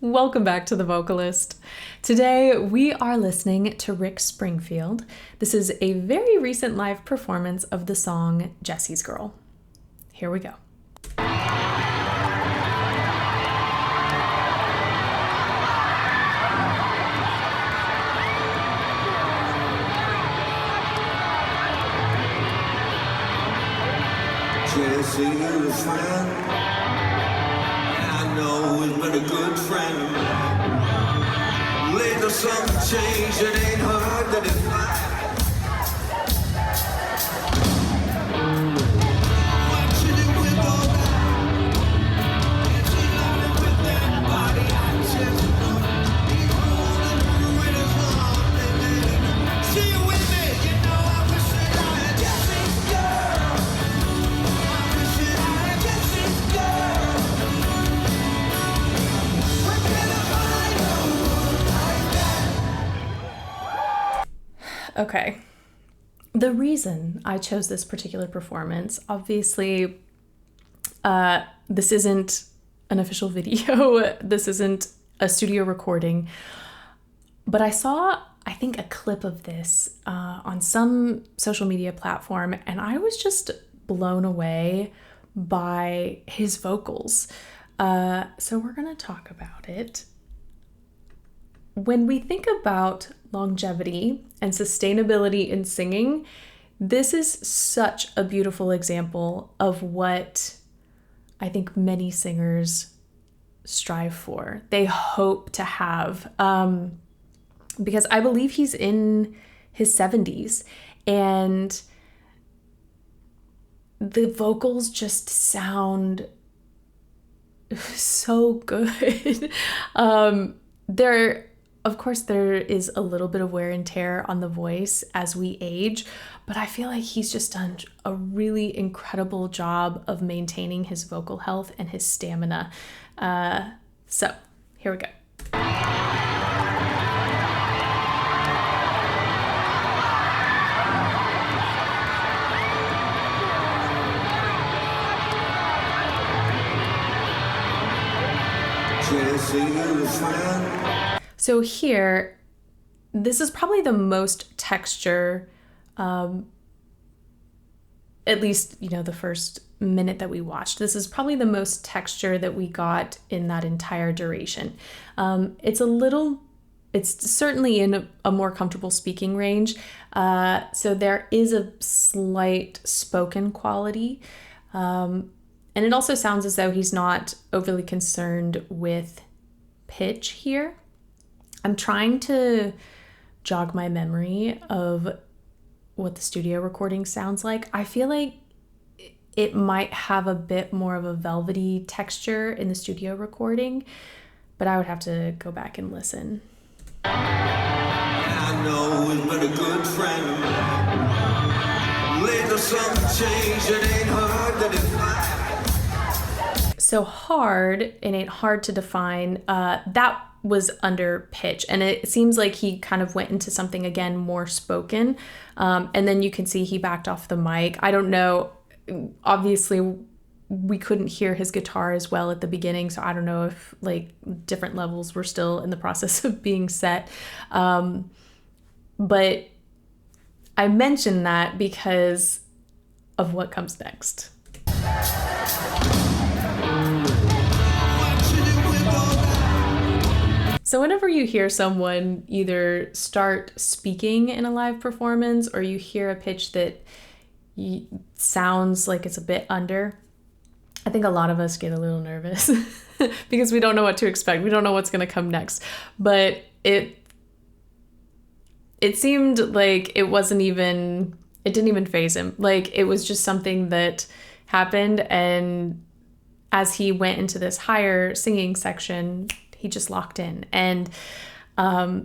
Welcome back to The Vocalist. Today we are listening to Rick Springfield. This is a very recent live performance of the song Jessie's Girl. Here we go. Jessie, you're a friend. I know he's been a good friend of mine. Later something changed, it ain't hard to define. What you do with all that? It's loaded with that body. I just be holding with his arm. See you with me, you know I wish that I had Jessie's girl. I wish that I had Jessie's girl. Where can I find a woman like that? Okay. The reason I chose this particular performance, obviously, this isn't an official video. This isn't a studio recording. But I saw, I think, a clip of this on some social media platform, and I was just blown away by his vocals. So we're going to talk about it. When we think about longevity and sustainability in singing, this is such a beautiful example of what I think many singers strive for. They hope to have, because I believe he's in his 70s and the vocals just sound so good. Of course, there is a little bit of wear and tear on the voice as we age, but I feel like he's just done a really incredible job of maintaining his vocal health and his stamina. So here we go. Jessie, you're a friend. So here, this is probably the most texture, at least, the first minute that we watched. This is probably the most texture that we got in that entire duration. It's certainly in a more comfortable speaking range. So there is a slight spoken quality. And it also sounds as though he's not overly concerned with pitch here. I'm trying to jog my memory of what the studio recording sounds like. I feel like it might have a bit more of a velvety texture in the studio recording, but I would have to go back and listen. I know he's been a good friend of mine. Later something changed, it ain't hard to define. So hard, it ain't hard to define. That was under pitch, and it seems like he kind of went into something again more spoken, and then you can see he backed off the mic. I don't know, obviously we couldn't hear his guitar as well at the beginning, so I don't know if different levels were still in the process of being set, but I mention that because of what comes next. So whenever you hear someone either start speaking in a live performance or you hear a pitch that sounds like it's a bit under, I think a lot of us get a little nervous because we don't know what to expect. We don't know what's going to come next. But it seemed like it didn't even faze him. Like it was just something that happened, and as he went into this higher singing section, he just locked in. And I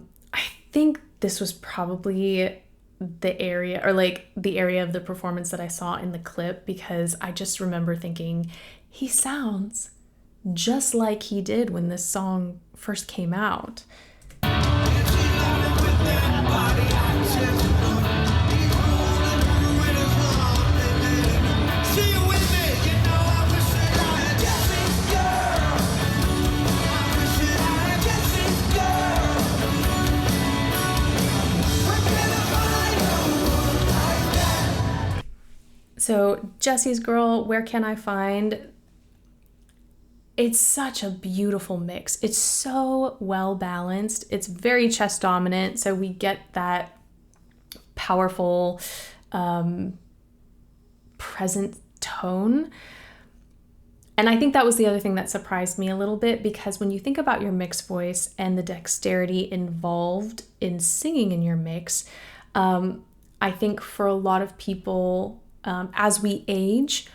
think this was probably the area of the performance that I saw in the clip, because I just remember thinking he sounds just like he did when this song first came out. So Jessie's Girl, Where Can I Find? It's such a beautiful mix. It's so well balanced. It's very chest dominant, so we get that powerful, present tone. And I think that was the other thing that surprised me a little bit, because when you think about your mixed voice and the dexterity involved in singing in your mix, I think for a lot of people, as we age,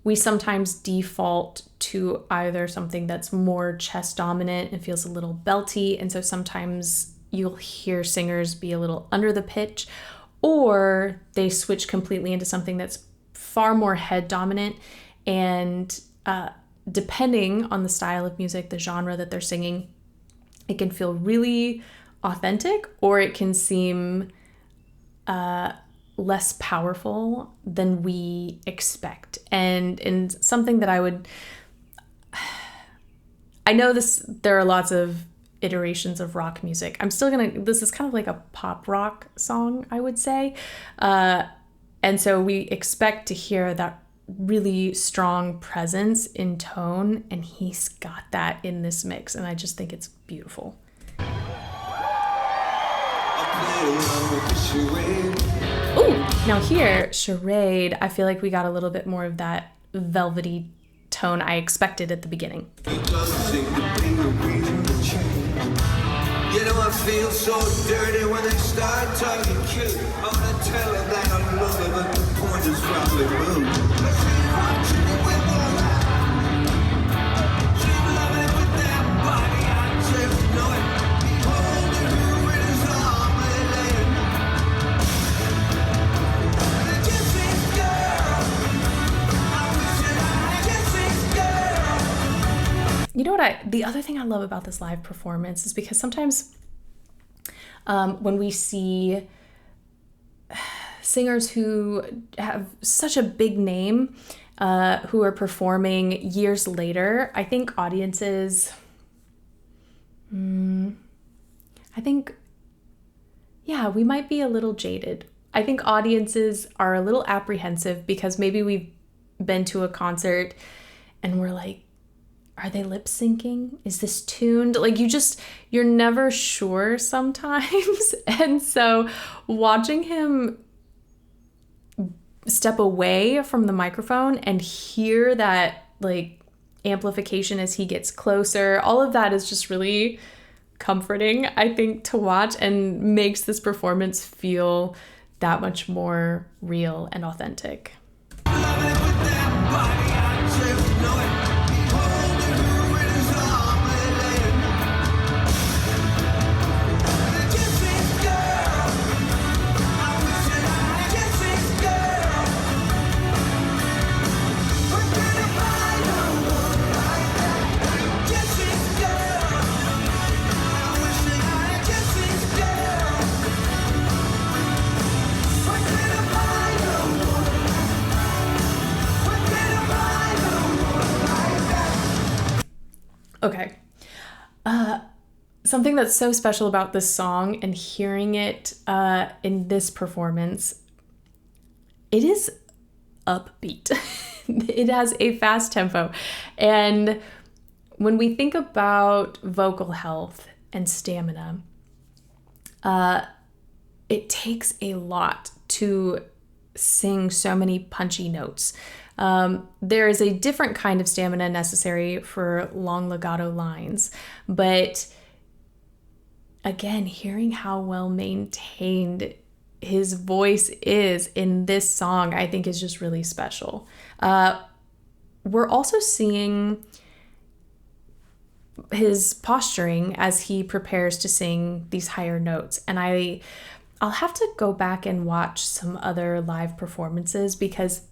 we sometimes default to either something that's more chest dominant and feels a little belty. And so sometimes you'll hear singers be a little under the pitch, or they switch completely into something that's far more head dominant. And depending on the style of music, the genre that they're singing, it can feel really authentic, or it can seem less powerful than we expect. And something that I know there are lots of iterations of rock music. This is kind of like a pop rock song, I would say. And so we expect to hear that really strong presence in tone, and he's got that in this mix, and I just think it's beautiful. Ooh, now here, Charade, I feel like we got a little bit more of that velvety tone I expected at the beginning. It doesn't seem to be a reason to change. You know I feel so dirty when they start talking cute. I wanna tell her that I love her, but the point is probably moved. But she's watching me with all that. She's loving with that body, I just know it. Holding her in his arm and laying. The Jesse's girl, I wish that I had Jesse's girl. You know what the other thing I love about this live performance is because sometimes when we see singers who have such a big name who are performing years later, I think audiences, we might be a little jaded. I think audiences are a little apprehensive because maybe we've been to a concert and we're like, are they lip syncing? Is this tuned? Like you're never sure sometimes. And so watching him step away from the microphone and hear that like amplification as he gets closer, all of that is just really comforting, I think, to watch, and makes this performance feel that much more real and authentic. Okay. Something that's so special about this song and hearing it in this performance, it is upbeat. It has a fast tempo. And when we think about vocal health and stamina, it takes a lot to sing so many punchy notes. There is a different kind of stamina necessary for long legato lines, but again, hearing how well maintained his voice is in this song, I think is just really special. We're also seeing his posturing as he prepares to sing these higher notes, and I'll have to go back and watch some other live performances because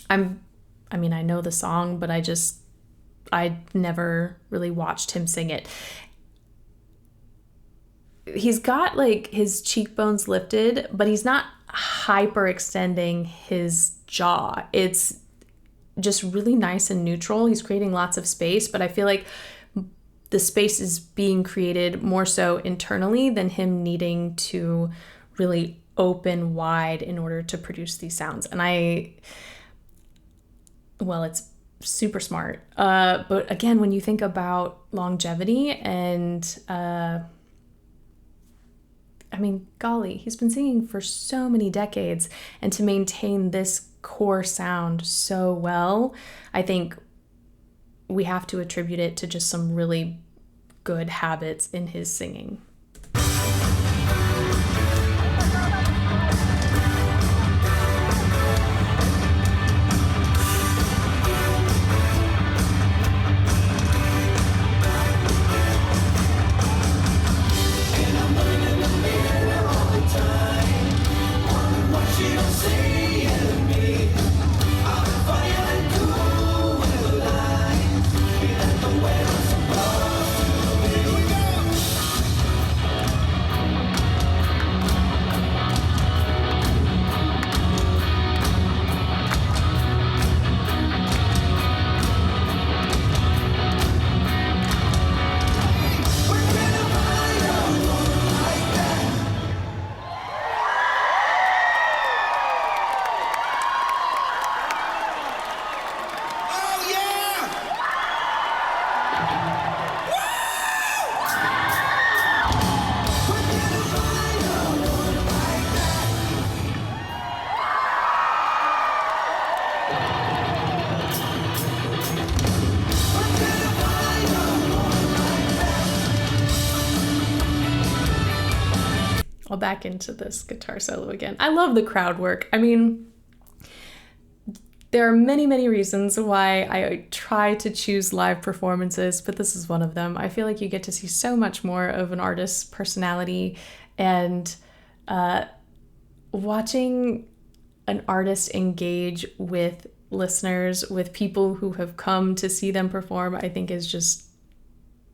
I know the song, but I never really watched him sing it. He's got like his cheekbones lifted, but he's not hyperextending his jaw. It's just really nice and neutral. He's creating lots of space, but I feel like the space is being created more so internally than him needing to really open wide in order to produce these sounds. And it's super smart. But again, when you think about longevity and, golly, he's been singing for so many decades, and to maintain this core sound so well, I think we have to attribute it to just some really good habits in his singing. I'll back into this guitar solo again. I love the crowd work. I mean, there are many, many reasons why I try to choose live performances, but this is one of them. I feel like you get to see so much more of an artist's personality, and watching an artist engage with listeners, with people who have come to see them perform, I think is just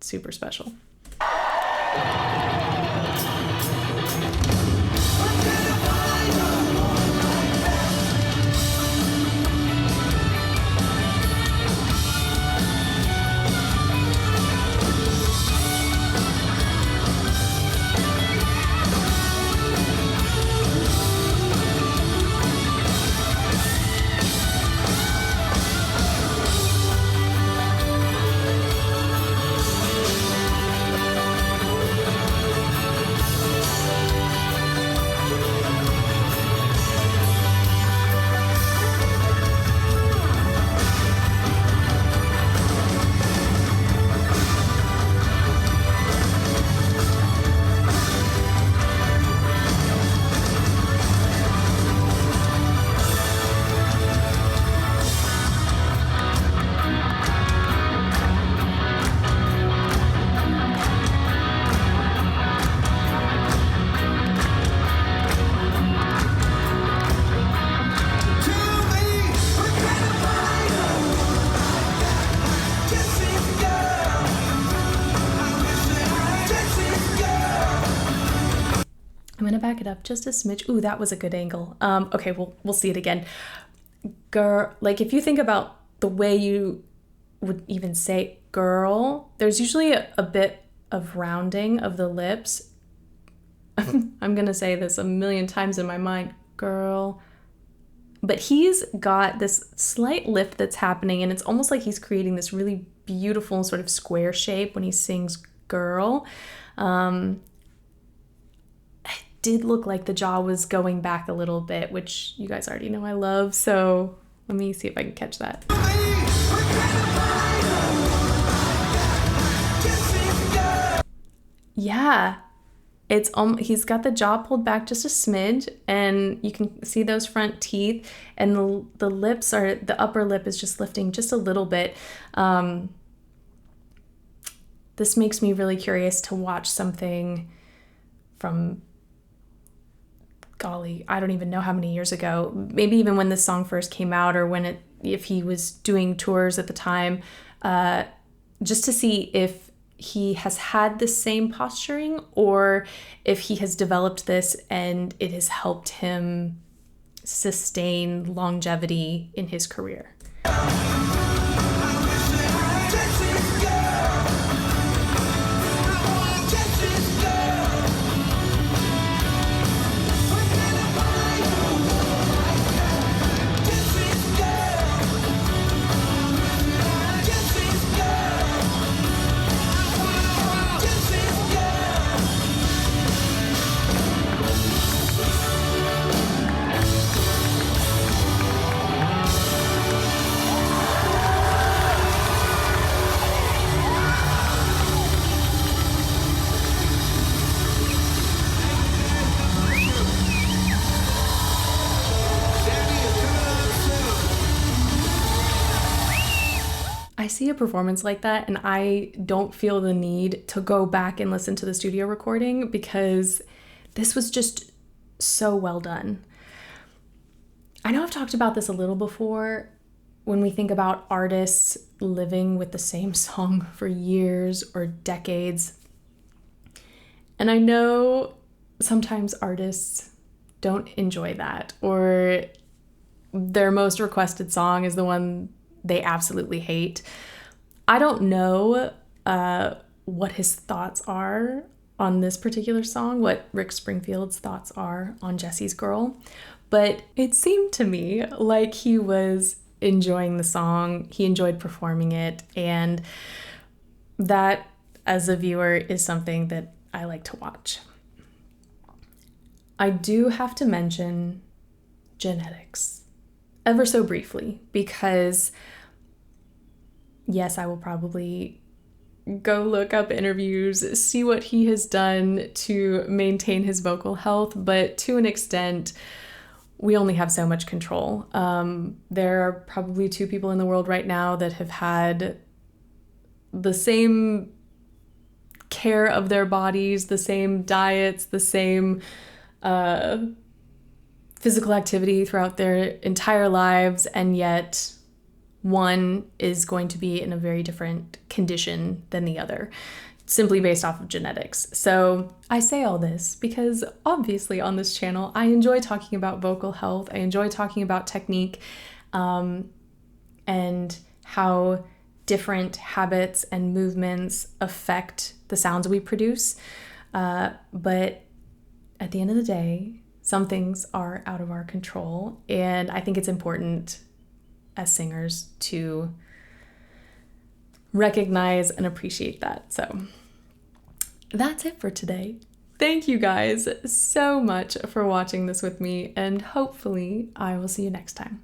super special. I'm gonna back it up just a smidge. Ooh, that was a good angle. Okay, we'll see it again. Girl, like if you think about the way you would even say girl, there's usually a bit of rounding of the lips. I'm gonna say this a million times in my mind, girl. But he's got this slight lift that's happening, and it's almost like he's creating this really beautiful sort of square shape when he sings girl. Did look like the jaw was going back a little bit, which you guys already know I love, so let me see if I can catch that. Yeah, he's got the jaw pulled back just a smidge, and you can see those front teeth, and the upper lip is just lifting just a little bit. This makes me really curious to watch something from, golly, I don't even know how many years ago, maybe even when this song first came out, or if he was doing tours at the time, just to see if he has had the same posturing or if he has developed this and it has helped him sustain longevity in his career. see a performance like that and I don't feel the need to go back and listen to the studio recording because this was just so well done. I know I've talked about this a little before when we think about artists living with the same song for years or decades. And I know sometimes artists don't enjoy that, or their most requested song is the one they absolutely hate. I don't know what his thoughts are on this particular song, what Rick Springfield's thoughts are on Jessie's Girl, but it seemed to me like he was enjoying the song, he enjoyed performing it, and that, as a viewer, is something that I like to watch. I do have to mention genetics ever so briefly because, yes, I will probably go look up interviews, see what he has done to maintain his vocal health, but to an extent, we only have so much control. There are probably 2 people in the world right now that have had the same care of their bodies, the same diets, the same physical activity throughout their entire lives, and yet one is going to be in a very different condition than the other, simply based off of genetics. So I say all this because obviously on this channel, I enjoy talking about vocal health. I enjoy talking about technique and how different habits and movements affect the sounds we produce. But at the end of the day, some things are out of our control. And I think it's important as singers to recognize and appreciate that. So that's it for today. Thank you guys so much for watching this with me, and hopefully I will see you next time.